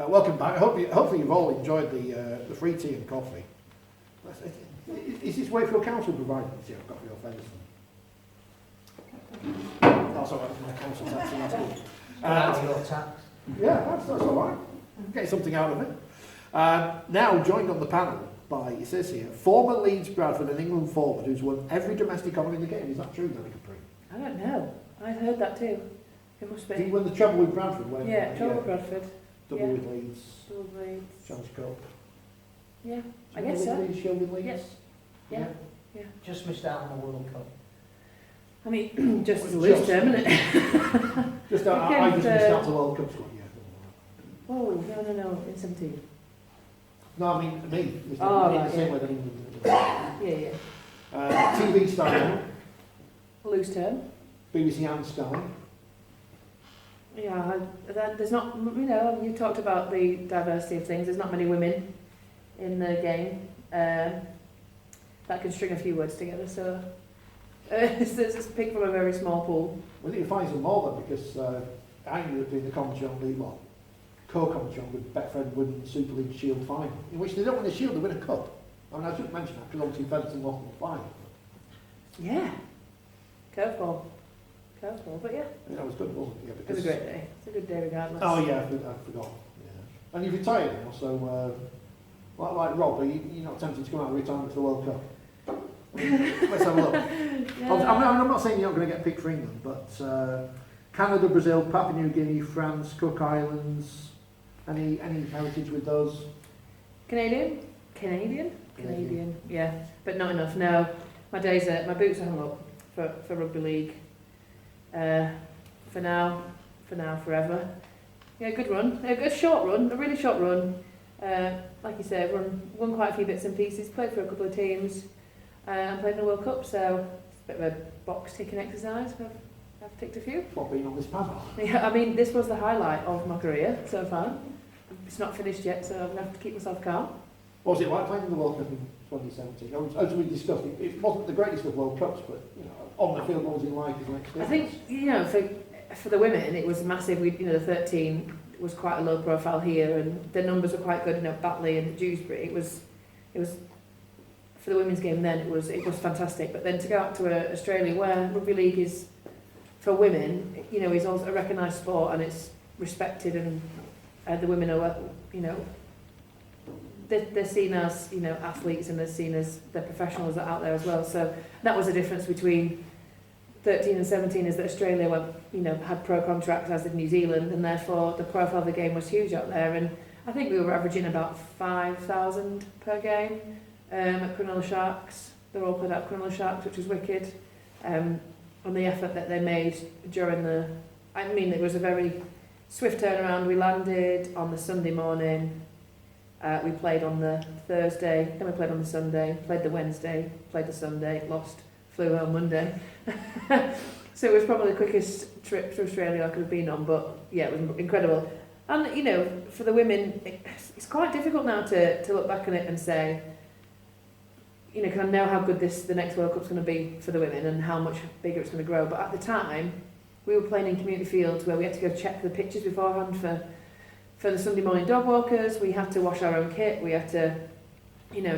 Welcome back. Hopefully you've all enjoyed the free tea and coffee. Is this Wakefield Council providing tea and coffee or Featherstone? That's all right, that's my council tax. So that's good. That's your tax. Yeah, that's all right. Get something out of it. Now joined on the panel by, it says here, former Leeds, Bradford and England forward who's won every domestic honour in the game. Is that true, Danny Capri? I don't know. I heard that too. It must Did he be. win the treble with Bradford? Yeah, treble with Bradford. Double yeah. with Leeds. Double with Leeds. Challenge Cup. Yeah, I Did guess he so. win the Shield with Leeds? Yes. Yeah. Yeah. Just missed out on the World Cup. I mean, just as a loose term, isn't it? Just I just missed out the World Cup squad, yeah. Oh, no, in 17. No, I mean, me. Oh, right, the same yeah. way that England did. Yeah. TV style, Loose term. BBC and Sky. Yeah, there's not, you talked about the diversity of things. There's not many women in the game that can string a few words together, so it's picked from a very small pool. Well, you find some more though, because I ended up doing the commentary on the, co-commentary on the Betfred Women's Super League Shield final, in which they don't win a Shield, they win a Cup. I mean, I should mention that, because obviously Featherstone lost in the final. Yeah. Curveball, but yeah. That was good, wasn't it? Yeah, It was a great day. It's a good day regardless. Oh yeah, I forgot. Yeah. And you've retired now, so like Rob, you're not tempted to come out of retirement for the World Cup? Let's have a look. Yeah. I'm not saying you're not going to get picked for England, but Canada, Brazil, Papua New Guinea, France, Cook Islands, any heritage with those? Canadian, yeah, but not enough. No, my boots are hung up for rugby league. For now, forever. Yeah, good run, a really short run. Like you said, won quite a few bits and pieces. Played for a couple of teams, and played in the World Cup. So it's a bit of a box ticking exercise. I've ticked a few. What, being on this panel? Yeah, I mean, this was the highlight of my career so far. It's not finished yet, so I'm going to have to keep myself calm. What was it like playing in the World Cup in 2017? As we discussed, it wasn't the greatest of World Cups, but on the field, what was it like as an experience? I think, for the women, it was massive. The 13 was quite a low profile here, and the numbers were quite good. Batley and Dewsbury. It was for the women's game then. It was fantastic. But then to go out to Australia, where rugby league is for women, is also a recognised sport and it's respected, and the women are, they're seen as athletes, and they're seen as the professionals that are out there as well. So that was the difference between 13 and 17, is that Australia had pro contracts, as did New Zealand, and therefore the profile of the game was huge out there. And I think we were averaging about 5,000 per game at Cronulla Sharks. They're all played at Cronulla Sharks, which was wicked. On the effort that they made during it was a very swift turnaround. We landed on the Sunday morning. We played on the Thursday, then we played on the Sunday, played the Wednesday, played the Sunday, lost, flew home Monday. So it was probably the quickest trip to Australia I could have been on, but yeah, it was incredible. And for the women, it's quite difficult now to look back on it and say, because I know how good the next World Cup's going to be for the women and how much bigger it's going to grow. But at the time, we were playing in community fields where we had to go check the pitches beforehand for the Sunday morning dog walkers. We had to wash our own kit. We had to,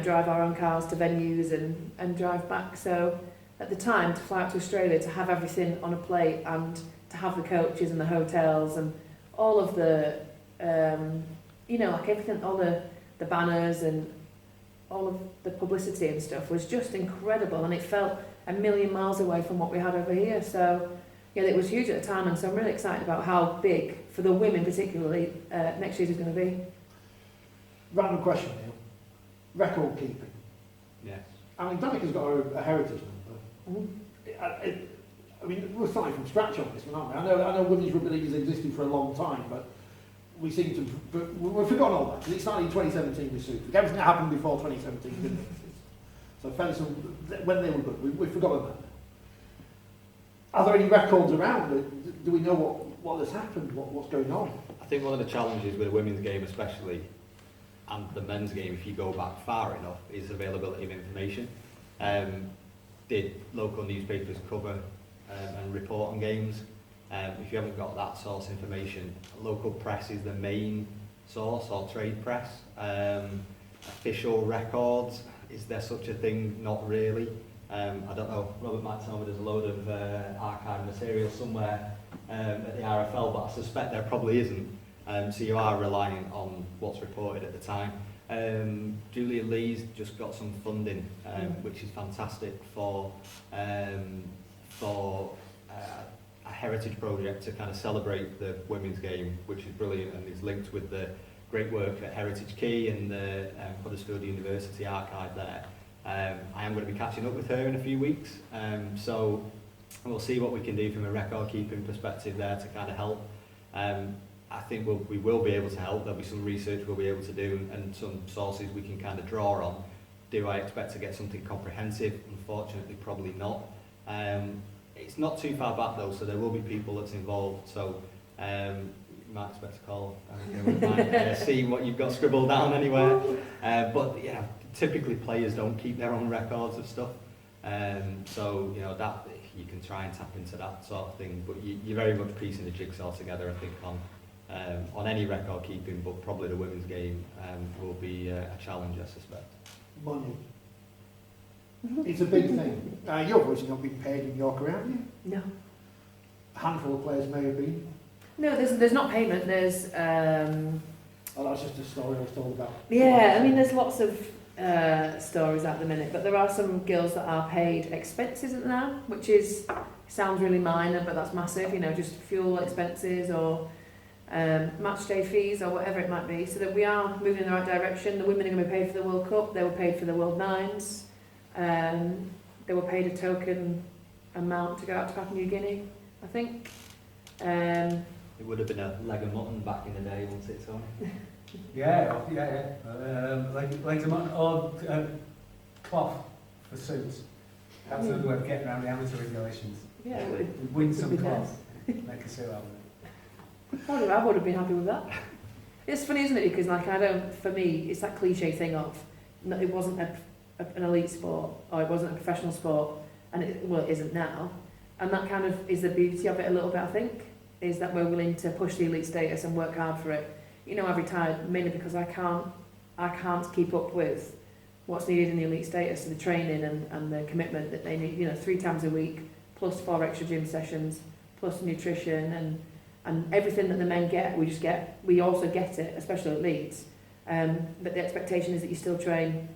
drive our own cars to venues and drive back. So at the time, to fly out to Australia, to have everything on a plate and to have the coaches and the hotels and all of the, everything, all the banners and all of the publicity and stuff was just incredible, and it felt a million miles away from what we had over here. So yeah, it was huge at the time, and so I'm really excited about how big, for the women particularly, next year is going to be. Random question, Neil. Record keeping. Yes. I mean, Danica's got a heritage number. We're starting from scratch on this one, aren't we? I know women's rugby league has existed for a long time, but we seem to, we've forgotten all that, because it started in 2017 with Super. Everything that happened before 2017 didn't exist. So Featherstone, when they were good, we've forgotten that. Are there any records around? Do we know what has happened, what's going on? I think one of the challenges with the women's game especially, and the men's game, if you go back far enough, is availability of information. Did local newspapers cover and report on games? If you haven't got that source information, local press is the main source or trade press. Official records, is there such a thing? Not really. I don't know, Robert might tell me there's a load of archived material somewhere at the RFL, but I suspect there probably isn't. So you are relying on what's reported at the time. Julia Lee's just got some funding, which is fantastic for a heritage project to kind of celebrate the women's game, which is brilliant and is linked with the great work at Heritage Key and the Huddersfield University archive there. I am going to be catching up with her in a few weeks, so we'll see what we can do from a record keeping perspective there to kind of help. I think we will be able to help. There'll be some research we'll be able to do and some sources we can kind of draw on. Do I expect to get something comprehensive? Unfortunately, probably not. It's not too far back though, so there will be people that's involved. So you might expect a call. We might see what you've got scribbled down anywhere. But yeah, typically players don't keep their own records of stuff. So you know that you can try and tap into that sort of thing. But you're very much piecing the jigsaw together, I think, on any record keeping. But probably the women's game will be a challenge, I suspect. Money. It's a big thing. You've obviously not been paid in your career, have you? No. A handful of players may have been. No, there's not payment. There's Oh, that's just a story I was told about. yeah. I mean, there's lots of stories at the minute, but there are some girls that are paid expenses at now, which sounds really minor, but that's massive. You know, just fuel expenses or match day fees or whatever it might be. So that we are moving in the right direction. The women are going to be paid for the World Cup. They were paid for the World Nines. They were paid a token amount to go out to Papua New Guinea, I think. It would have been a leg of mutton back in the day, wasn't it, Tony? Yeah. Legs of mutton or cloth for suits. That's another way of getting around the amateur regulations. Yeah, it would, Win would some be cloth, make a suit out of it. I would have been happy with that. It's funny, isn't it? Because for me, it's that cliche thing of it wasn't an elite sport or it wasn't a professional sport, and it isn't now. And that kind of is the beauty of it a little bit, I think, is that we're willing to push the elite status and work hard for it. You know, I retired mainly because I can't keep up with what's needed in the elite status and the training and the commitment that they need, you know, 3 times a week, plus 4 extra gym sessions, plus nutrition and everything that the men get, we also get it, especially elites. But the expectation is that you still train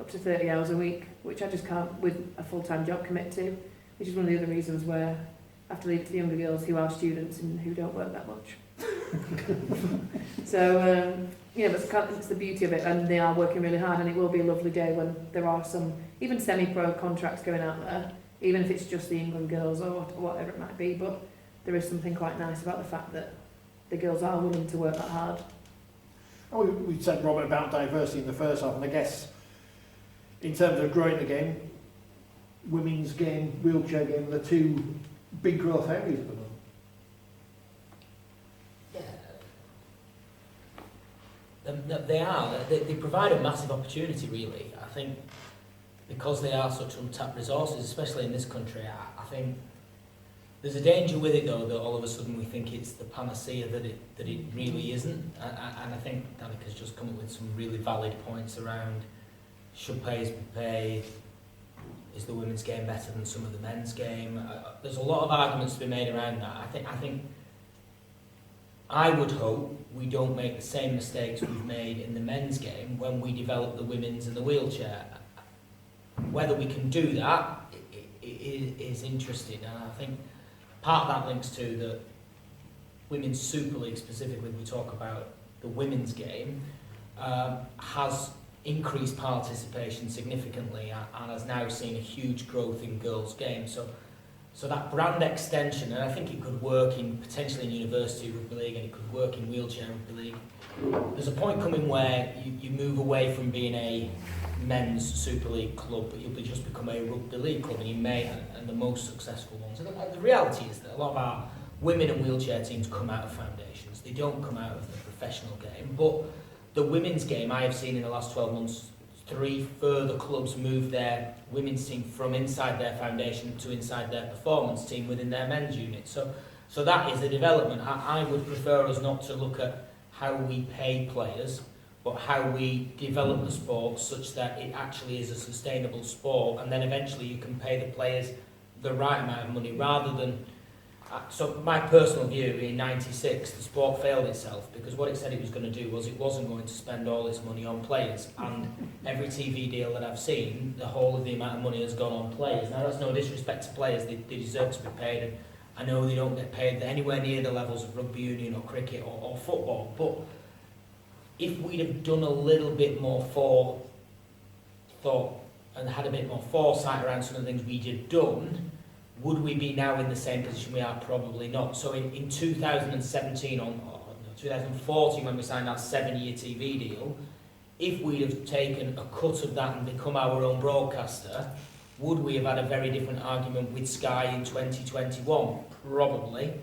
up to 30 hours a week, which I just can't, with a full-time job, commit to, which is one of the other reasons where I have to leave it to the younger girls who are students and who don't work that much. So, but it's the beauty of it, and they are working really hard, and it will be a lovely day when there are some, even semi-pro contracts going out there, even if it's just the England girls or whatever it might be, but there is something quite nice about the fact that the girls are willing to work that hard. Oh, we said, Robert, about diversity in the first half, and I guess in terms of growing the game, women's game, wheelchair game, are the 2 big growth areas at the moment. They are. They provide a massive opportunity, really. I think because they are such untapped resources, especially in this country, I think there's a danger with it, though, that all of a sudden we think it's the panacea that it really isn't. And I think Danica's just come up with some really valid points around should players be paid, is the women's game better than some of the men's game? There's a lot of arguments to be made around that. I would hope we don't make the same mistakes we've made in the men's game when we develop the women's and the wheelchair. Whether we can do that is interesting, and I think part of that links to the Women's Super League specifically. We talk about the women's game has increased participation significantly and has now seen a huge growth in girls' games. So that brand extension, and I think it could work potentially in University Rugby League, and it could work in Wheelchair Rugby League. There's a point coming where you move away from being a men's Super League club, but you'll just become a Rugby League club, and you may, and the most successful ones. And the reality is that a lot of our women and wheelchair teams come out of foundations. They don't come out of the professional game. But the women's game, I have seen in the last 12 months, 3 further clubs move their women's team from inside their foundation to inside their performance team within their men's unit. So that is a development. I would prefer us not to look at how we pay players, but how we develop the sport such that it actually is a sustainable sport, and then eventually you can pay the players the right amount of money rather than... So my personal view, in '96, the sport failed itself because what it said it was going to do was it wasn't going to spend all its money on players, and every TV deal that I've seen, the whole of the amount of money has gone on players. Now that's no disrespect to players, they deserve to be paid, and I know they don't get paid anywhere near the levels of rugby union or cricket or football, but if we'd have done a little bit more forethought and had a bit more foresight around some of the things we had done, would we be now in the same position we are? Probably not. So in 2017, 2014, when we signed that 7-year TV deal, if we'd have taken a cut of that and become our own broadcaster, would we have had a very different argument with Sky in 2021? Probably.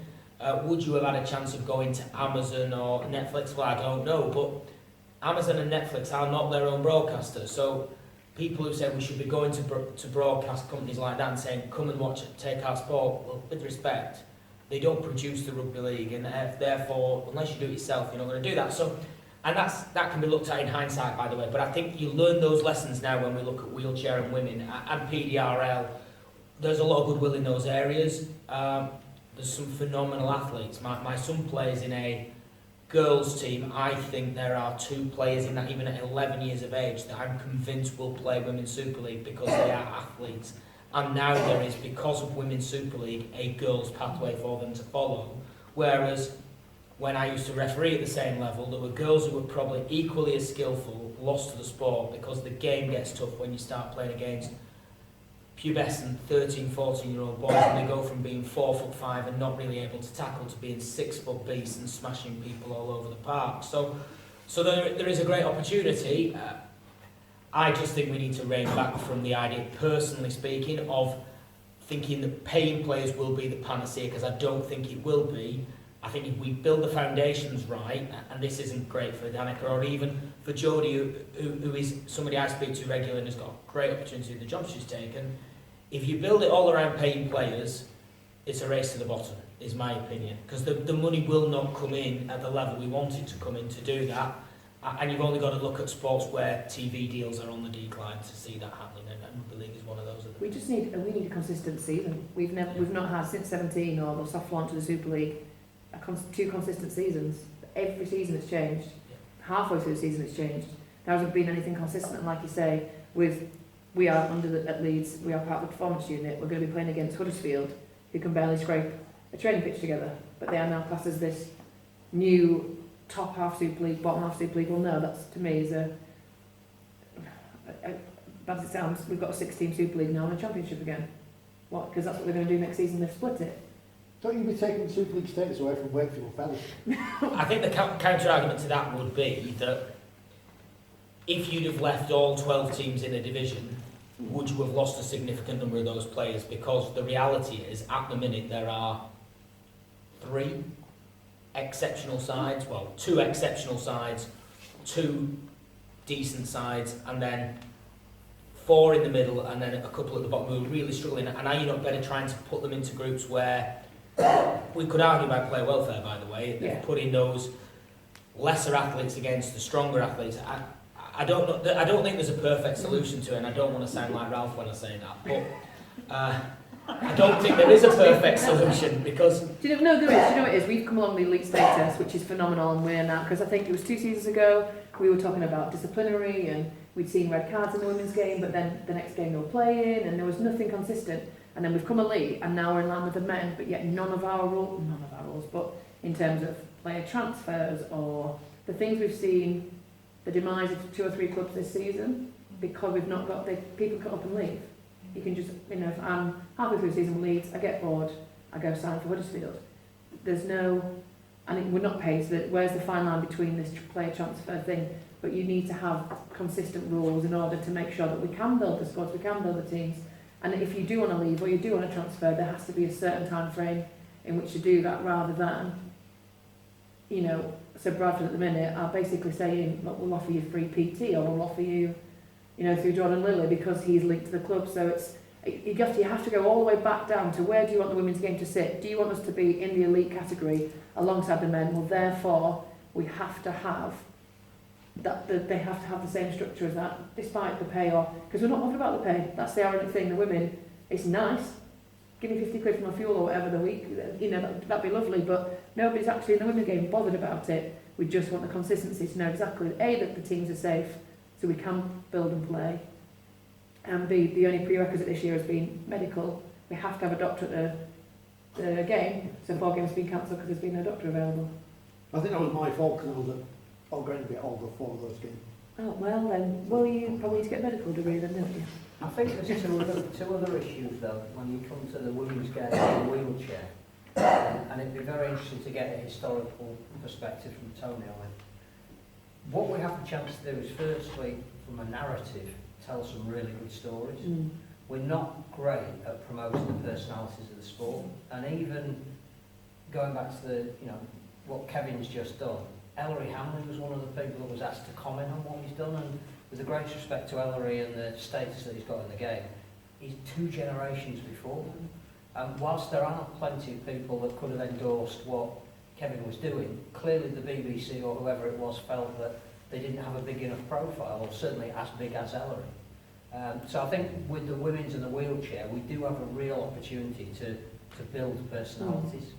Would you have had a chance of going to Amazon or Netflix? Well, I don't know, but Amazon and Netflix are not their own broadcasters. So people who say we should be going to broadcast companies like that and saying, come and watch it, take our sport, well, with respect, they don't produce the rugby league, and therefore, unless you do it yourself, you're not going to do that. So, and that can be looked at in hindsight, by the way, but I think you learn those lessons now when we look at wheelchair and women and PDRL. There's a lot of goodwill in those areas. There's some phenomenal athletes. My son plays in a girls team. I think there are 2 players in that, even at 11 years of age, that I'm convinced will play Women's Super League because they are athletes. And now there is, because of Women's Super League, a girls' pathway for them to follow. Whereas when I used to referee at the same level, there were girls who were probably equally as skillful, lost to the sport because the game gets tough when you start playing against pubescent 13, 14-year-old boys, and they go from being 4'5" and not really able to tackle to being 6-foot beasts and smashing people all over the park. So there is a great opportunity. I just think we need to rein back from the idea, personally speaking, of thinking that paying players will be the panacea, because I don't think it will be. I think if we build the foundations right, and this isn't great for Danica or even for Jodie, who is somebody I speak to regularly and has got a great opportunity in the job she's taken, if you build it all around paying players, it's a race to the bottom, is my opinion. Because the money will not come in at the level we want it to come in to do that. And you've only got to look at sports where TV deals are on the decline to see that happening, and Rugby League is one of those. We just need a consistent season. We've not had since 17 or the soft launch of the Super League 2 consistent seasons. Every season it's changed. Halfway through the season it's changed. There hasn't been anything consistent. And like you say, we are at Leeds. We are part of the performance unit. We're going to be playing against Huddersfield, who can barely scrape a training pitch together, but they are now classed as this new top half Super League, bottom half Super League. Well, no, that's to me is bad as it sounds, we've got a 6-team Super League now and a Championship again. What? Because that's what they're going to do next season. They've split it. Don't you be taking the Super League status away from Wakefield Featherstone? I think the counter argument to that would be that if you'd have left all 12 teams in a division, would you have lost a significant number of those players? Because the reality is, at the minute, there are 3 exceptional sides, well, 2 exceptional sides, 2 decent sides, and then 4 in the middle, and then a couple at the bottom who are really struggling. And are you not better trying to put them into groups where we could argue about player welfare, by the way, putting those lesser athletes against the stronger athletes? I don't know. I don't think there's a perfect solution to it, and I don't want to sound like Ralph when I say that, but I don't think there is a perfect solution, because... Do you know, there is. Do you know what it is? We've come along the elite status, which is phenomenal, and we're now, because I think it was 2 seasons ago, we were talking about disciplinary, and we'd seen red cards in the women's game, but then the next game they were playing, and there was nothing consistent. And then we've come elite, and now we're in line with the men, but yet none of our rules, but in terms of player transfers or the things we've seen, the demise of 2 or 3 clubs this season, because we've not got people cut up and leave. You can just, if I'm halfway through the season with Leeds, I get bored, I go sign for Huddersfield. There's no, and we're not paid, so where's the fine line between this player transfer thing? But you need to have consistent rules in order to make sure that we can build the squads, we can build the teams. And if you do want to leave or you do want to transfer, there has to be a certain time frame in which to do that, rather than, so Bradford at the minute are basically saying, look, we'll offer you free PT, or we'll offer you, through Jordan Lilly because he's linked to the club. So you have to go all the way back down to where do you want the women's game to sit? Do you want us to be in the elite category alongside the men? Well, therefore, we have to have that they have to have the same structure as that, despite the pay, or because we're not bothered about the pay. That's the ironic thing. The women, it's nice. Give me 50 quid for my fuel or whatever the week. You know, that'd be lovely. But nobody's actually in the women game bothered about it. We just want the consistency to know exactly A, that the teams are safe, so we can build and play. And B, the only prerequisite this year has been medical. We have to have a doctor at the game. So 4 games have been cancelled because there's been no doctor available. I think that was my fault because I was going to be older for those games. Oh, well then, well you probably need to get a medical degree then, don't you? I think there's two other issues though when you come to the women's game in the wheelchair, and it'd be very interesting to get a historical perspective from Tony on it. What we have the chance to do is firstly, from a narrative, tell some really good stories. We're not great at promoting the personalities of the sport, and even going back to the, you know, what Kevin's just done, Ellery Hamley was one of the people that was asked to comment on what he's done, and with the greatest respect to Ellery and the status that he's got in the game, he's 2 generations before. Whilst there are plenty of people that could have endorsed what Kevin was doing, clearly the BBC or whoever it was felt that they didn't have a big enough profile, or certainly as big as Ellery. So I think with the women's and the wheelchair, we do have a real opportunity to build personalities.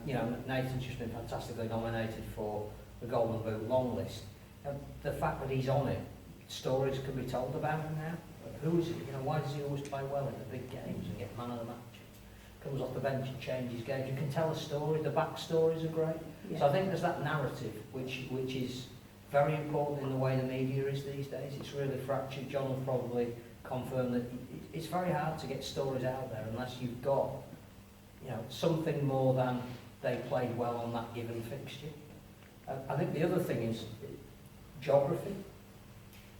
You know, Nathan's just been fantastically nominated for the Golden Boot long list. The fact that he's on it, stories can be told about him now. Who is he? You know, why does he always play well in the big games and get man of the match? Comes off the bench and changes games. You can tell a story. The back stories are great. Yeah. So I think there's that narrative which is very important in the way the media is these days. It's really fractured. John will probably confirm that it's very hard to get stories out there unless you've got, you know, something more than they played well on that given fixture. I think the other thing is geography.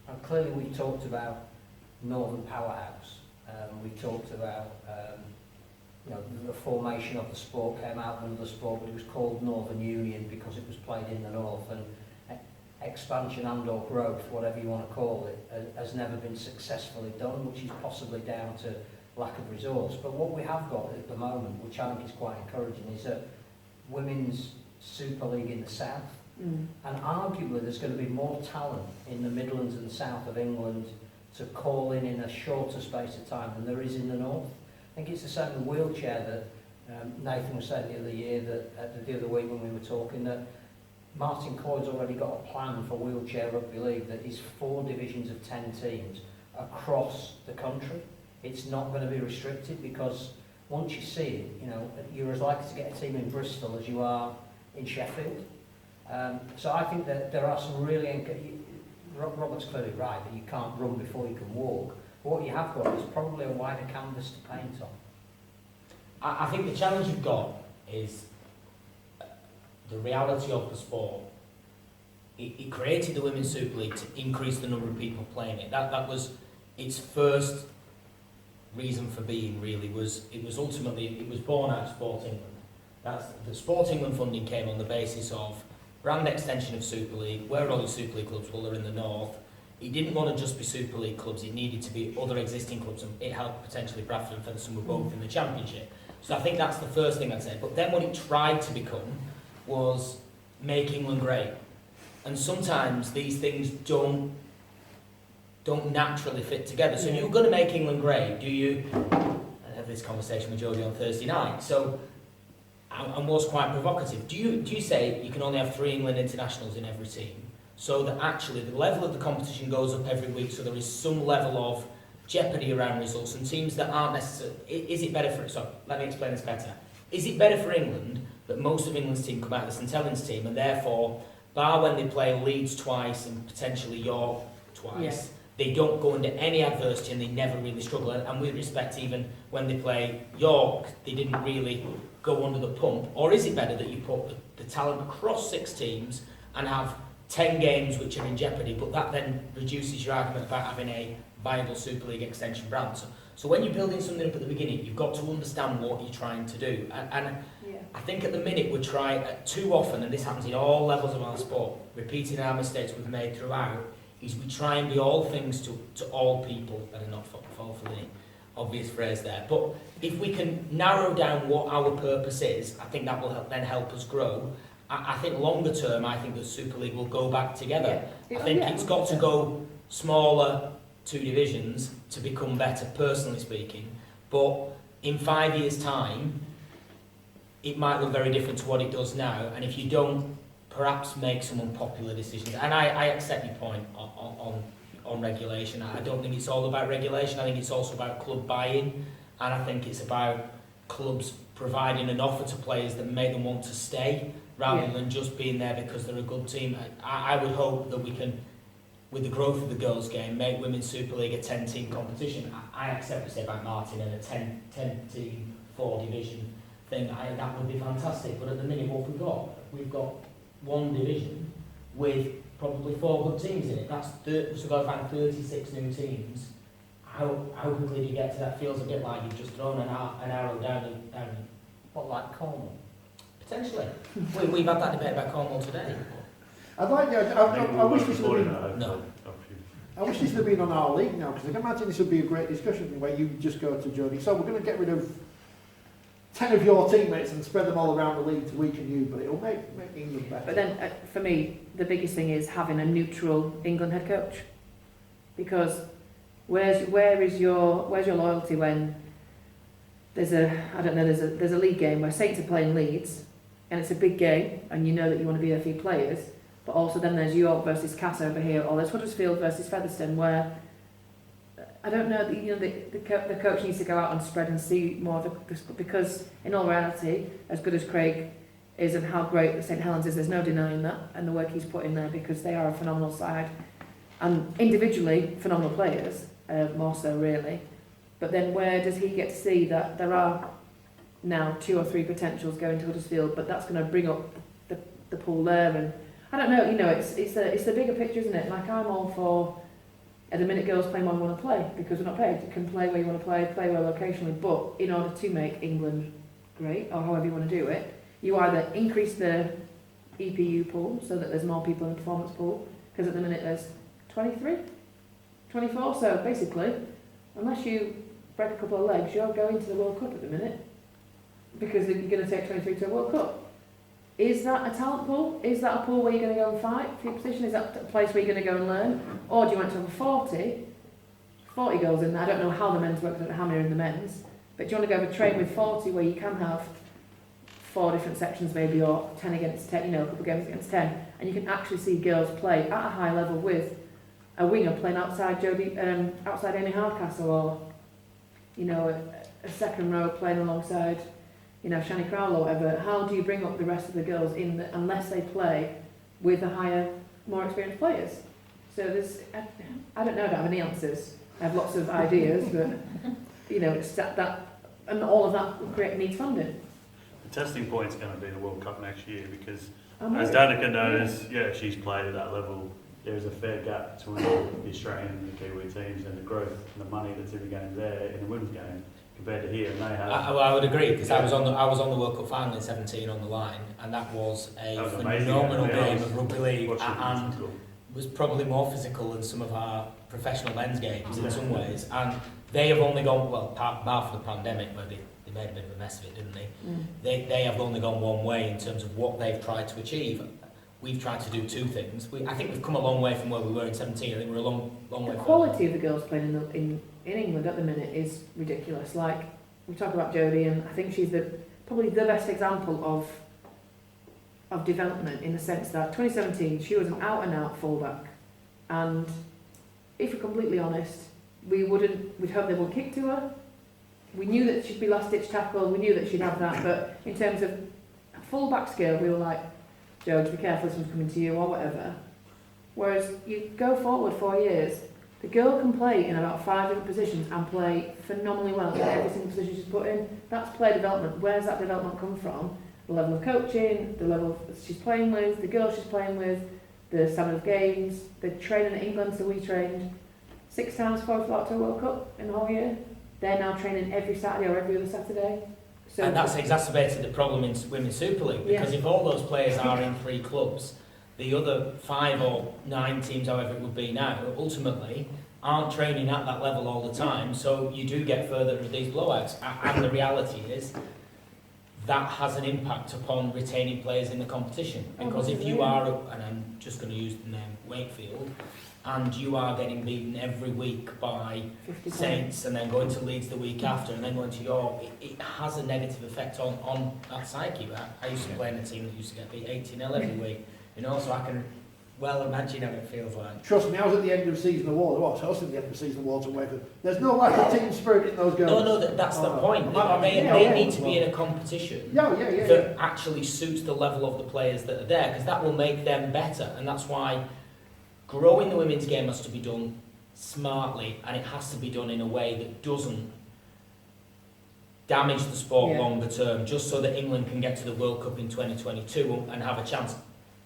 And clearly we talked about Northern Powerhouse. We talked about you know, the formation of the sport came out of another sport, but it was called Northern Union because it was played in the north, and expansion and or growth, whatever you want to call it, has never been successfully done, which is possibly down to lack of resource. But what we have got at the moment, which I think is quite encouraging, is a women's Super League in the south. And arguably there's going to be more talent in the Midlands and south of England to call in a shorter space of time than there is in the north. I think it's the same with wheelchair that Nathan was saying the other week when we were talking, that Martin Cloyd's already got a plan for wheelchair rugby league that is 4 divisions of 10 teams across the country. It's not going to be restricted, because once you see it, you know, you're as likely to get a team in Bristol as you are in Sheffield. So I think that there are some really... Robert's clearly right that you can't run before you can walk. But what you have got is probably a wider canvas to paint on. I think the challenge you've got is the reality of the sport. It created the Women's Super League to increase the number of people playing it. That was its first reason for being, really. It was born out of Sport England. The Sport England funding came on the basis of brand extension of Super League. Where are all the Super League clubs? Well, they're in the north. It didn't want to just be Super League clubs, it needed to be other existing clubs, and it helped potentially Bradford and Featherstone were both in the Championship. So I think that's the first thing I'd say. But then what it tried to become was make England great. And sometimes these things don't naturally fit together. So you're going to make England great, do you? I had this conversation with Jodie on Thursday night. So, and was quite provocative. Do you say you can only have 3 England internationals in every team, so that actually the level of the competition goes up every week, so there is some level of jeopardy around results, and teams that aren't necessarily... Is it better for... So, let me explain this better. Is it better for England that most of England's team come out of the St Helens team, and therefore, bar when they play Leeds twice and potentially York twice, they don't go under any adversity and they never really struggle? And with respect, even when they play York, they didn't really go under the pump. Or is it better that you put the talent across 6 teams and have 10 games which are in jeopardy, but that then reduces your argument about having a viable Super League extension brand? So when you're building something up at the beginning, you've got to understand what you're trying to do. And I think at the minute we're trying too often, and this happens in all levels of our sport, repeating our mistakes we've made throughout, is we try and be all things to all people that are not fall for the obvious phrase there. But if we can narrow down what our purpose is, I think that will then help us grow. I think longer term, I think the Super League will go back together. Yeah. I think Yeah, it's got to 100%. go smaller, 2 divisions, to become better, personally speaking. But in 5 years' time, it might look very different to what it does now. And if you don't perhaps make some unpopular decisions, and I accept your point on regulation. I don't think it's all about regulation. I think it's also about club buy-in, and I think it's about clubs providing an offer to players that make them want to stay, rather than just being there because they're a good team. I would hope that we can, with the growth of the girls' game, make Women's Super League a 10-team competition. I accept what you say about Martin and a 10-team 4-division thing. That would be fantastic. But at the minute, what we've got? We've got 1 division with probably 4 good teams in it. So we've got to find 36 new teams. How quickly do you get to that? Feels a bit like you've just thrown an arrow down. What, like Cornwall? Potentially. We've had that debate about Cornwall today. I'd like, I wish this would have been, No. I wish this would have been on our league now, because I can imagine this would be a great discussion where you just go to Jodie, so we're going to get rid of 10 of your teammates and spread them all around the league to weaken you, but it'll make England better. But then, for me, the biggest thing is having a neutral England head coach, because where is your loyalty when there's a league game where Saints are playing Leeds, and it's a big game, and you know that you want to be there for your players, but also then there's York versus Cass over here, or there's Huddersfield versus Featherstone, where I don't know, the coach needs to go out and spread and see more of the, because in all reality, as good as Craig is and how great St Helens is, there's no denying that, and the work he's put in there, because they are a phenomenal side, and individually phenomenal players, more so really. But then where does he get to see that there are now 2 or 3 potentials going to Huddersfield, but that's going to bring up the pool there, and I don't know, it's the bigger picture, isn't it? Like, I'm all for, at the minute, girls play where you want to play, because we're not paid. You can play where you want to play well locationally, but in order to make England great, or however you want to do it, you either increase the EPU pool so that there's more people in the performance pool, because at the minute there's 23, 24, so basically, unless you break a couple of legs, you're going to the World Cup at the minute, because you're going to take 23 to a World Cup. Is that a talent pool? Is that a pool where you're going to go and fight for your position? Is that a place where you're going to go and learn? Or do you want to have a 40 girls in there? I don't know how the men's work, I don't know how many are in the men's, but do you want to go and train with 40 where you can have 4 different sections maybe, or 10 against 10, a couple of games against 10, and you can actually see girls play at a high level with a winger playing outside outside Amy Hardcastle, or, a second row playing alongside Shani Crowell or whatever. How do you bring up the rest of the girls unless they play with the higher, more experienced players? So I don't know, I don't have any answers. I have lots of ideas, but, it's that, and all of that needs funding. The testing point's going to be the World Cup next year, because Amazing. as Danica knows, she's played at that level. There is a fair gap between the Australian and the Kiwi teams, and the growth and the money that's in the game there in the women's game compared to here. And they have. I would agree, because I was on the World Cup final in 17 on the line, and that was a phenomenal game of rugby league, and was probably more physical than some of our professional men's games in some ways. And they have only gone, apart from the pandemic, where they made a bit of a mess of it, didn't they? They have only gone one way in terms of what they've tried to achieve. We've tried to do 2 things. I think we've come a long way from where we were in 17. I think we're a long way. The quality of the girls playing in England at the minute is ridiculous. Like, we talk about Jodie, and I think she's probably the best example of development, in the sense that 2017 she was an out-and-out fullback, and if we're completely honest, we'd hope they wouldn't kick to her. We knew that she'd be last-ditch tackle, we knew that she'd have that, but in terms of fullback skill, we were like, Jodie, be careful, this one's coming to you, or whatever. Whereas you go forward 4 years, the girl can play in about 5 different positions and play phenomenally well in every single position she's put in. That's player development. Where's that development come from? The level of coaching, the level she's playing with, the girls she's playing with, the standard of games, the training in England. So we trained 6 times before we flew to a World Cup in the whole year. They're now training every Saturday or every other Saturday. So and that's exacerbated the problem in Women's Super League, because if all those players are in 3 clubs, the other 5 or 9 teams, however it would be now, ultimately aren't training at that level all the time, so you do get further of these blowouts. And the reality is, that has an impact upon retaining players in the competition. Because if you are, and I'm just going to use the name Wakefield, and you are getting beaten every week by Saints and then going to Leeds the week after and then going to York, it has a negative effect on that psyche. I used to play in a team that used to get beat 18-0 every week, you know, so I can well imagine how it feels like. Trust me, I was at the end of season awards. I was at the end of season awards at Wakefield. There's no lack of team spirit in those girls. No, that's the point. They need to be in a competition that actually suits the level of the players that are there, because that will make them better, and that's why growing the women's game has to be done smartly, and it has to be done in a way that doesn't damage the sport longer term, just so that England can get to the World Cup in 2022 and have a chance.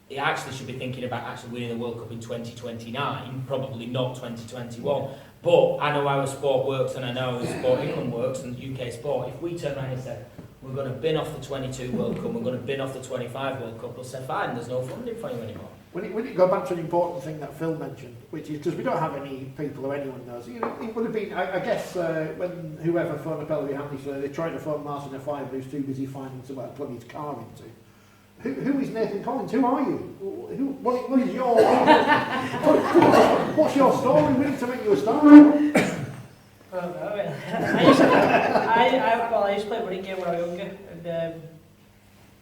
It actually should be thinking about actually winning the World Cup in 2029, probably not 2021. But I know how a sport works, and I know how Sport England works, and UK sport. If we turn around and say, we're going to bin off the 22 World Cup, we're going to bin off the 25 World Cup, they'll say, fine, there's no funding for you anymore. When you go back to an important thing that Phil mentioned, which is, because we don't have any people who anyone knows, you know, it would have been, I guess, when whoever phoned up Ellery Hanley, so they tried to phone Martin O'Fire, but he was too busy finding somewhere to plug his car into. Who is Nathan Collins? Who are you? What is your... what's your story? We need to make you a star. I don't know, really. I used to play running game when I was younger, and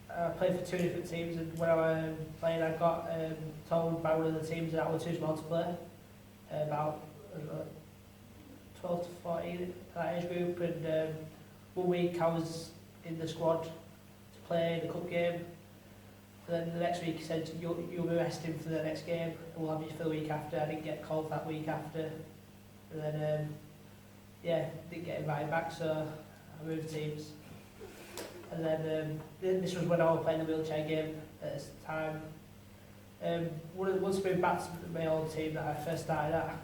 I played for 2 different teams, and when I was playing, I got told by one of the teams that I was too small to play, about 12 to 14, that age group, and 1 week I was in the squad to play the cup game. And then the next week he said, you'll be resting for the next game, and we'll have you for the week after. I didn't get called that week after. And then, didn't get invited back, so I moved teams. And then this was when I was playing the wheelchair game at this time. Once I moved back to my old team that I first started at,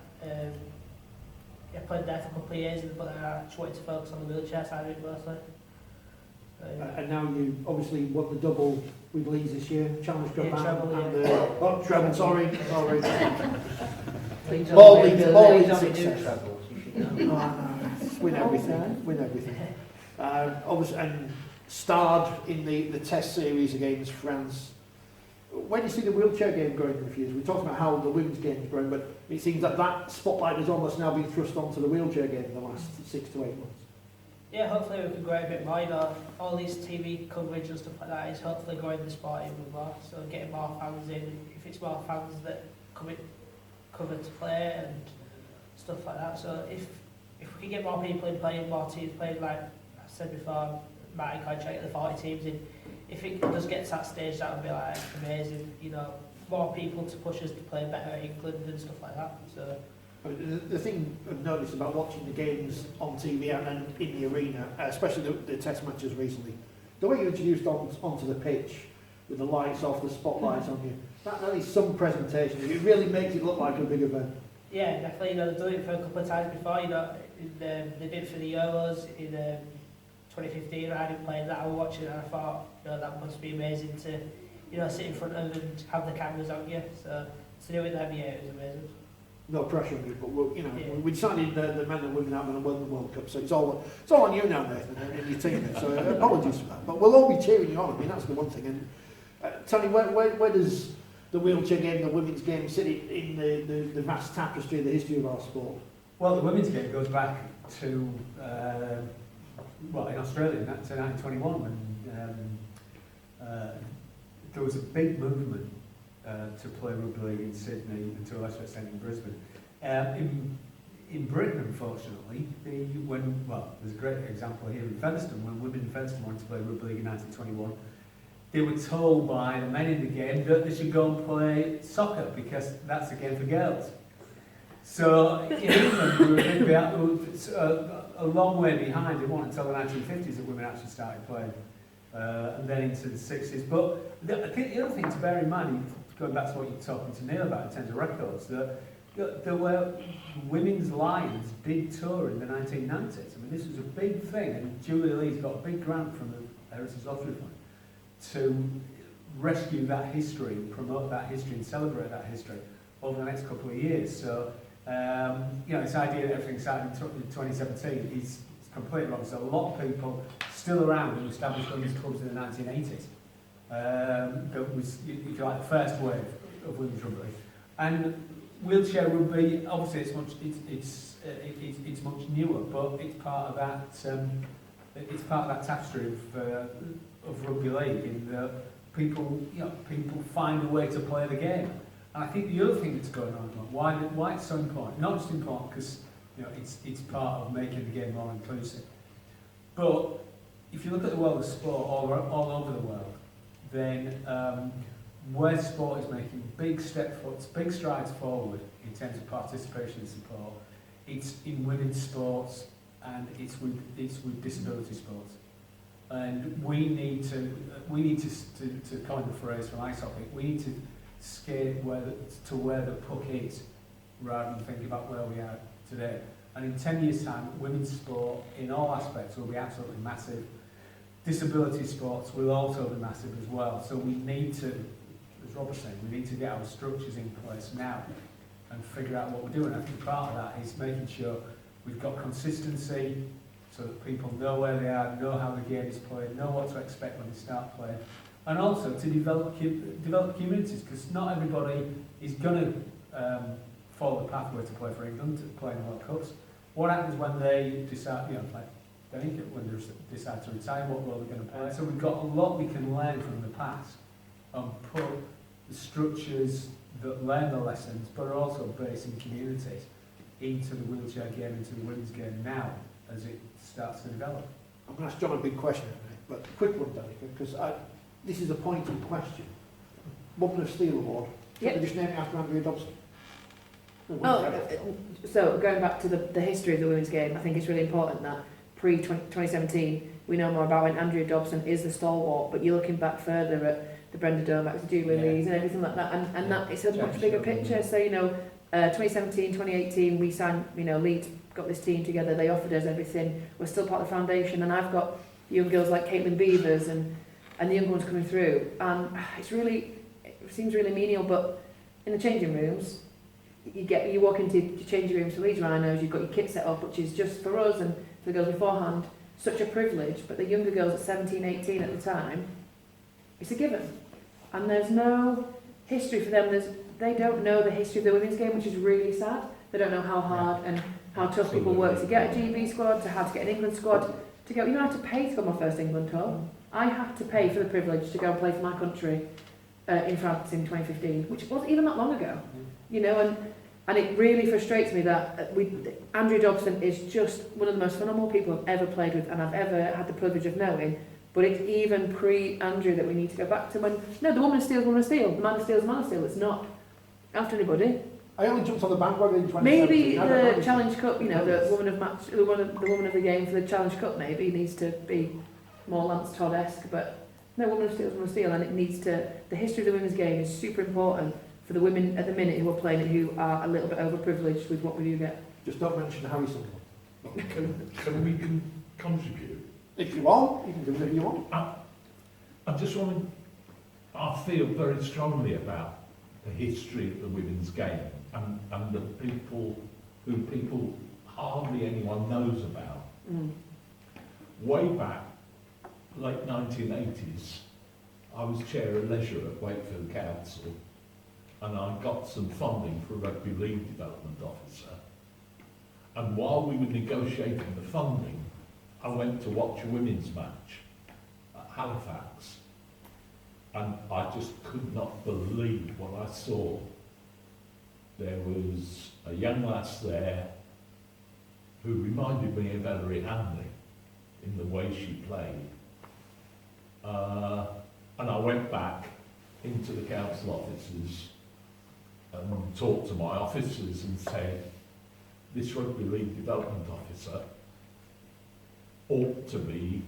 I played there for a couple of years, but then I just wanted to focus on the wheelchair side of it mostly. And now you obviously won the double with Leeds this year, Challenge Cup and treble, sorry. All Leeds success. Win everything. Obviously, and starred in the Test series against France. Where do you see the wheelchair game going in the future? We talked about how the women's game is growing, but it seems that spotlight has almost now been thrust onto the wheelchair game in the last 6 to 8 months. Yeah, hopefully we can grow a bit more. You know, all these TV coverage and stuff like that is hopefully growing the sport even more. So getting more fans in, if it's more fans that cover to play and stuff like that. So if we can get more people in playing, more teams playing, like I said before, Martin contract the 40 teams in. If it does get to that stage, that would be like amazing. You know, more people to push us to play better at England and stuff like that. So. The thing I've noticed about watching the games on TV and then in the arena, especially the Test matches recently, the way you introduced onto the pitch with the lights off, the spotlights on you, that is some presentation. It really makes it look like a big event. Yeah, definitely. You know, they've done it for a couple of times before. You know, they did it for the Euros in 2015. I didn't play that. I was watching it and I thought, you know, that must be amazing to, you know, sit in front of and have the cameras on you. So to do it with them, it was amazing. No pressure on you, but we decided the men and women haven't won the World Cup, so it's all on you now, Nathan, and your team. So apologies for that, but we'll all be cheering you on. I mean, that's the one thing. And Tony, where does the wheelchair game, the women's game, sit in the vast tapestry of the history of our sport? Well, the women's game goes back to in Australia in 1921 when there was a big movement to play rugby league in Sydney and to a lesser extent in Brisbane. In Britain, unfortunately, there's a great example here in Featherstone, when women in Featherstone wanted to play rugby league in 1921. They were told by the men in the game that they should go and play soccer because that's a game for girls. So in England, we were a long way behind. It wasn't until the 1950s that women actually started playing, and then into the 60s. But the other thing to bear in mind, going back to what you're talking to Neil about in terms of records, that there were Women's Lions big tour in the 1990s. I mean, this was a big thing, and Julia Lee's got a big grant from the Heritage Lottery Fund to rescue that history, promote that history, and celebrate that history over the next couple of years. So, this idea that everything started in 2017 is completely wrong. So a lot of people still around and established women's clubs in the 1980s. That was, if you like, the first wave of women's rugby. And wheelchair rugby, obviously it's much newer, but it's part of that tapestry of rugby league, in that people find a way to play the game. And I think the other thing that's going on, why it's so important, not just important because it's part of making the game more inclusive, but if you look at the world of sport all over the world, then where sport is making big strides forward in terms of participation and support, it's in women's sports and it's with disability sports. And we need to coin the phrase from ice hockey, we need to skate to where the puck is, rather than thinking about where we are today. And in 10 years' time, women's sport in all aspects will be absolutely massive. Disability sports will also be massive as well. So we need to, as Rob was saying, we need to get our structures in place now and figure out what we're doing. I think part of that is making sure we've got consistency so that people know where they are, know how the game is played, know what to expect when they start playing. And also to develop communities, because not everybody is going to follow the pathway to play for England, to play in World Cups. What happens when they decide, like when they decide to retire, what role they're going to play? So we've got a lot we can learn from the past and put the structures that learn the lessons, but are also based in communities, into the wheelchair game, into the women's game now, as it starts to develop. I'm going to ask John a big question, but a quick one, Danica, because this is a pointed question. Woman of Steel Award. Yep. Should we just name it after Andrea Dobson? So going back to the history of the women's game, I think it's really important that pre-2017 we know more about when Andrea Dobson is the stalwart, but you're looking back further at the Brenda Domacs, the Julie Lees and everything like that, and that it's a much bigger picture. So 2017, 2018 we signed, Leeds got this team together, they offered us everything, we're still part of the foundation, and I've got young girls like Caitlin Beavers and the young ones coming through, and it seems really menial, but in the changing rooms, you walk into your changing rooms for Leeds Rhinos, you've got your kit set up, which is just for us and for the girls beforehand, such a privilege, but the younger girls at 17, 18 at the time, it's a given. And there's no history for them, they don't know the history of the women's game, which is really sad. They don't know how hard and how tough people work to get a GB squad, to how to get an England squad, to go, I had to pay to go on my first England tour. I had to pay for the privilege to go and play for my country in France in 2015, which wasn't even that long ago. And it really frustrates me that Andrea Dobson is just one of the most phenomenal people I've ever played with and I've ever had the privilege of knowing, but it's even pre-Andrea that we need to go back to when, the woman of steel is woman of steel, the man of steel is man of steel, it's not after anybody. I only jumped on the bandwagon in 2017. Maybe the Challenge Cup, the woman of match, the woman of the game for the Challenge Cup maybe needs to be more Lance Todd-esque, but no, woman of steel is woman of steel, and it needs to, the history of the women's game is super important for the women at the minute who are playing it, who are a little bit overprivileged with what we do get. Just don't mention Harry Sunderland. Can we contribute? If you want, you can do whatever you want. I just want to, I feel very strongly about the history of the women's game and the people who hardly anyone knows about. Way back, late 1980s, I was chair of leisure at Wakefield Council, and I got some funding for a rugby league development officer. And while we were negotiating the funding, I went to watch a women's match at Halifax, and I just could not believe what I saw. There was a young lass there who reminded me of Ellery Hanley in the way she played. And I went back into the council offices and talked to my officers and said, this rugby league development officer ought to be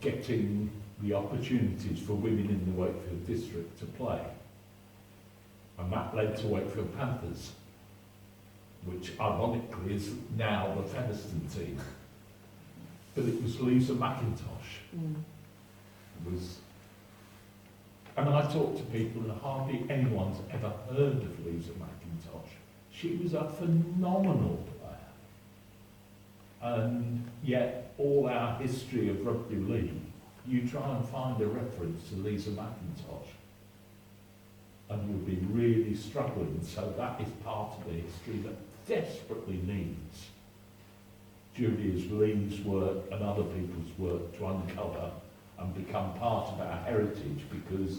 getting the opportunities for women in the Wakefield district to play. And that led to Wakefield Panthers, which ironically is now the Featherstone team. But it was Lisa McIntosh. And I talked to people and hardly anyone's ever heard of Lisa McIntosh. She was a phenomenal player. And yet all our history of rugby league, you try and find a reference to Lisa McIntosh, and you'll be really struggling. So that is part of the history that desperately needs Julius Lee's work and other people's work to uncover and become part of our heritage, because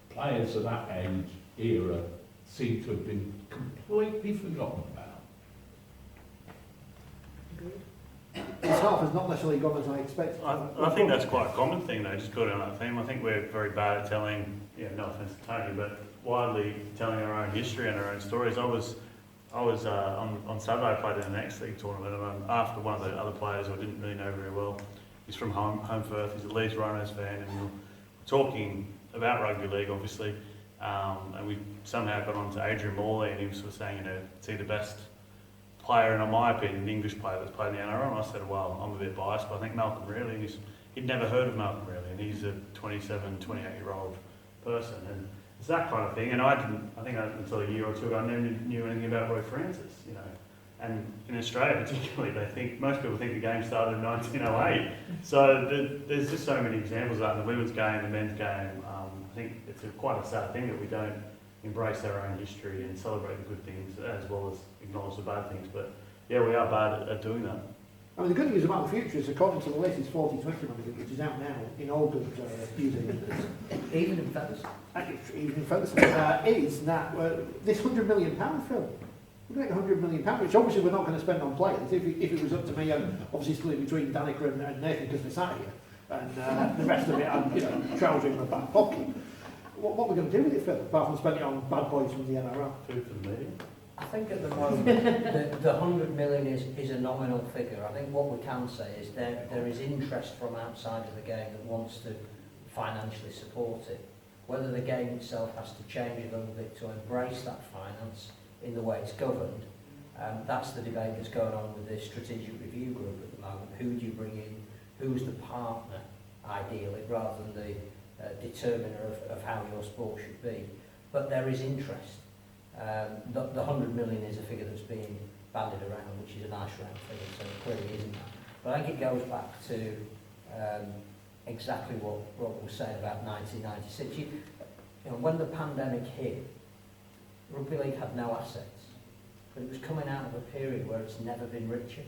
players of that age, era, seem to have been completely forgotten about. This half has not necessarily gone as I expected. I think that's quite a common thing though, just building on that theme. I think we're very bad at telling, no offence to Tony, but widely telling our own history and our own stories. I was on Saturday, I played in the next league tournament, and after one of the other players who I didn't really know very well, he's from home Firth, he's a Leeds Rhinos fan, and we were talking about rugby league obviously, and we somehow got on to Adrian Morley, and he was sort of saying, is he the best player, and in my opinion, an English player that's played in the NRL? And I said, well, I'm a bit biased, but I think Malcolm Reilly, and he'd never heard of Malcolm Reilly, and he's a 27, 28-year-old person, and it's that kind of thing. And I think until a year or two ago, I never knew anything about Roy Francis, And in Australia particularly, most people think the game started in 1908. So there's just so many examples of that in the women's game, the men's game. I think it's quite a sad thing that we don't embrace our own history and celebrate the good things as well as acknowledge the bad things. But yeah, we are bad at doing that. I mean, the good news about the future is, according to the latest Forty20 magazine, which is out now in all good museums, Even in Featherstone. Even in Featherstone, is that this £100 million film. We're going to get £100 million, which obviously we're not going to spend on players. If it was up to me, and obviously split between Danica and Nathan because they're sat here, and the rest of it, I'm trousering in the back pocket. What are we going to do with it, Phil, apart from spending it on bad boys from the NRL? Food for the media. I think at the moment the 100 million is a nominal figure. I think what we can say is there is interest from outside of the game that wants to financially support it. Whether the game itself has to change a little bit to embrace that finance in the way it's governed, that's the debate that's going on with the strategic review group at the moment. Who do you bring in? Who's the partner, ideally, rather than the determiner of how your sport should be? But there is interest. The 100 million is a figure that's being bandied around, which is a nice round figure, so it clearly isn't that. But I think it goes back to exactly what Rob was saying about 1996. When the pandemic hit, Rugby League had no assets, but it was coming out of a period where it's never been richer.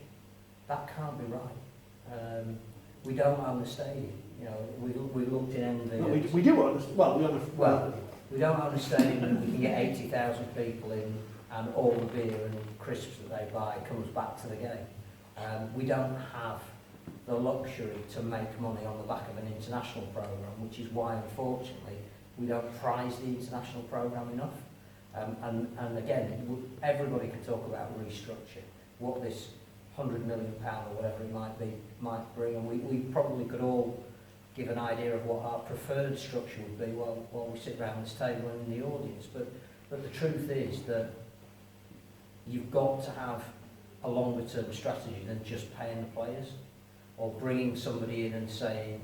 That can't be right. We don't own the stadium. We looked in envy. No, we do own We don't own a stadium and we can get 80,000 people in, and all the beer and crisps that they buy comes back to the game. We don't have the luxury to make money on the back of an international programme, which is why, unfortunately, we don't prize the international programme enough. And again, everybody can talk about restructure, what this £100 million or whatever it might bring, and we probably could all give an idea of what our preferred structure would be while we sit around this table and in the audience. But the truth is that you've got to have a longer term strategy than just paying the players or bringing somebody in and saying,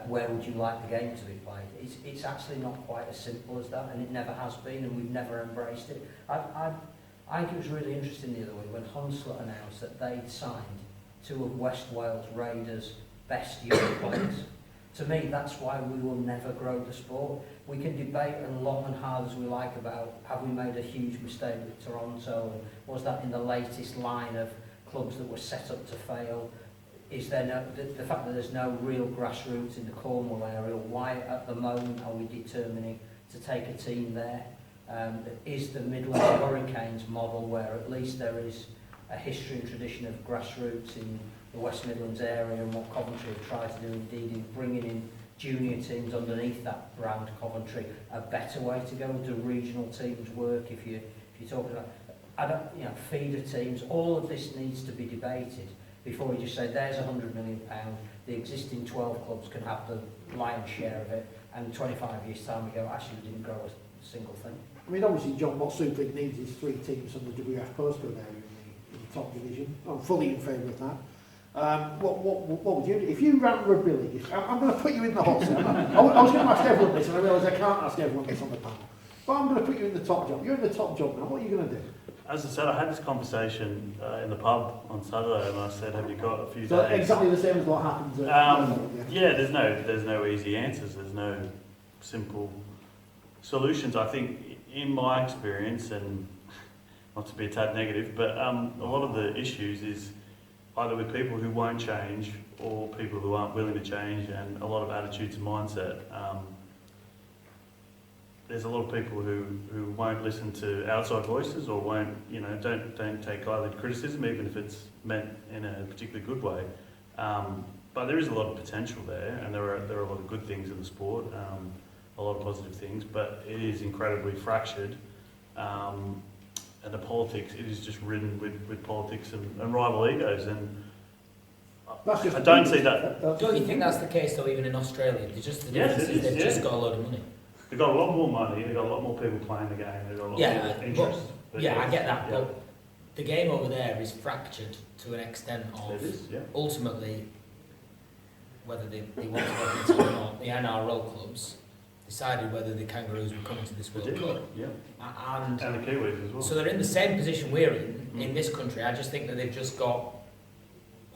where would you like the game to be played? It's actually not quite as simple as that, and it never has been, and we've never embraced it. I think it was really interesting the other week when Hunslet announced that they'd signed 2 of West Wales Raiders' best young players. To me, that's why we will never grow the sport. We can debate and long and hard as we like about, have we made a huge mistake with Toronto, and was that in the latest line of clubs that were set up to fail? Is there the fact that there's no real grassroots in the Cornwall area? Why at the moment are we determining to take a team there? Is the Midlands Hurricanes model, where at least there is a history and tradition of grassroots in the West Midlands area, and what Coventry have tried to do indeed in bringing in junior teams underneath that brand Coventry, a better way to go? Do regional teams work? If you're talking about feeder teams, all of this needs to be debated before you just say there's £100 million, the existing 12 clubs can have the lion's share of it, and 25 years time we go, actually we didn't grow a single thing. I mean, obviously, John, what Super League needs is 3 teams from the WF postcode area in the top division. I'm fully in favour of that. What would you do? If you ran Rugby League, I'm going to put you in the hot seat. I was going to ask everyone this, and I realise I can't ask everyone this on the panel. But I'm going to put you in the top job. You're in the top job now. What are you going to do? as I said, I had this conversation in the pub on Saturday, and I said, "Have you got a few So days?" exactly the same as what happens at Yeah, there's no easy answers. There's no simple solutions. I think, in my experience, and not to be a tad negative, but a lot of the issues is either with people who won't change or people who aren't willing to change, and a lot of attitudes and mindset. There's a lot of people who won't listen to outside voices or won't, don't take kindly to criticism, even if it's meant in a particularly good way. But there is a lot of potential there, and there are a lot of good things in the sport, a lot of positive things, but it is incredibly fractured. And the politics, it is just ridden with politics and rival egos, and I don't see that. Don't you think that's the case though, even in Australia? They're just the Yes, difference it is is, they've just got a load of money. They've got a lot more money, they've got a lot more people playing the game, they've got a lot more interest. But Yeah, I yes, get that, yeah. but the game over there is fractured to an extent of It is, yeah. ultimately whether they want to go into it or not. The NRL clubs decided whether the Kangaroos were coming to this They World did, Cup. yeah. And And the Kiwis as well. so they're in the same position we're in this country. I just think that they've just got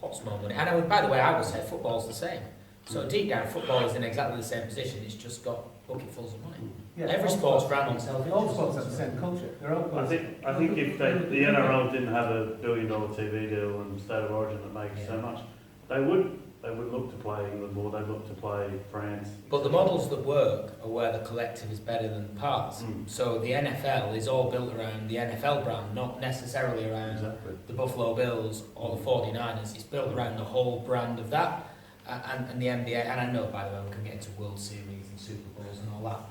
lots more money. And by the way, I would say football's the same. So deep down, football is in exactly the same position. It's just got bucketfuls of money. Yeah, Every all sport's brand on self-interest. All sports have the same culture. They're all I think if the NRL didn't have a $1 billion TV deal and State of Origin that makes so much, they would look to play England more, they'd look to play France. But the models that work are where the collective is better than the parts. So the NFL is all built around the NFL brand, not necessarily around Exactly. the Buffalo Bills or the 49ers. It's built around the whole brand of that. And the NBA, and I know, by the way, we can get into World Series and Super Bowls and all that,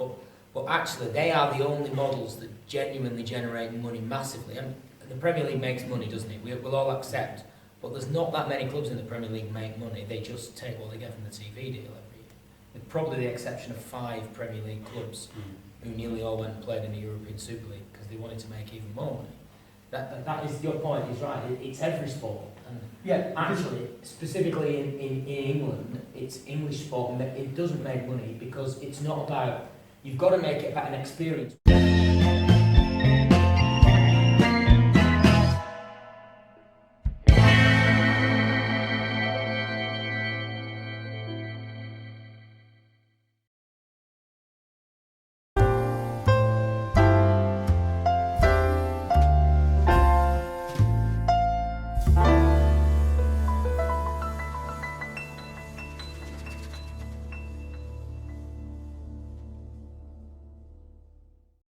but actually they are the only models that genuinely generate money massively. And the Premier League makes money, doesn't it? We'll all accept. But there's not that many clubs in the Premier League make money. They just take what they get from the TV deal every year. With probably the exception of 5 Premier League clubs who nearly all went and played in the European Super League because they wanted to make even more money. That is, your point is right. It's every sport. And Yeah, actually, specifically in England, it's English sport and it doesn't make money because it's not about, you've got to make it about an experience.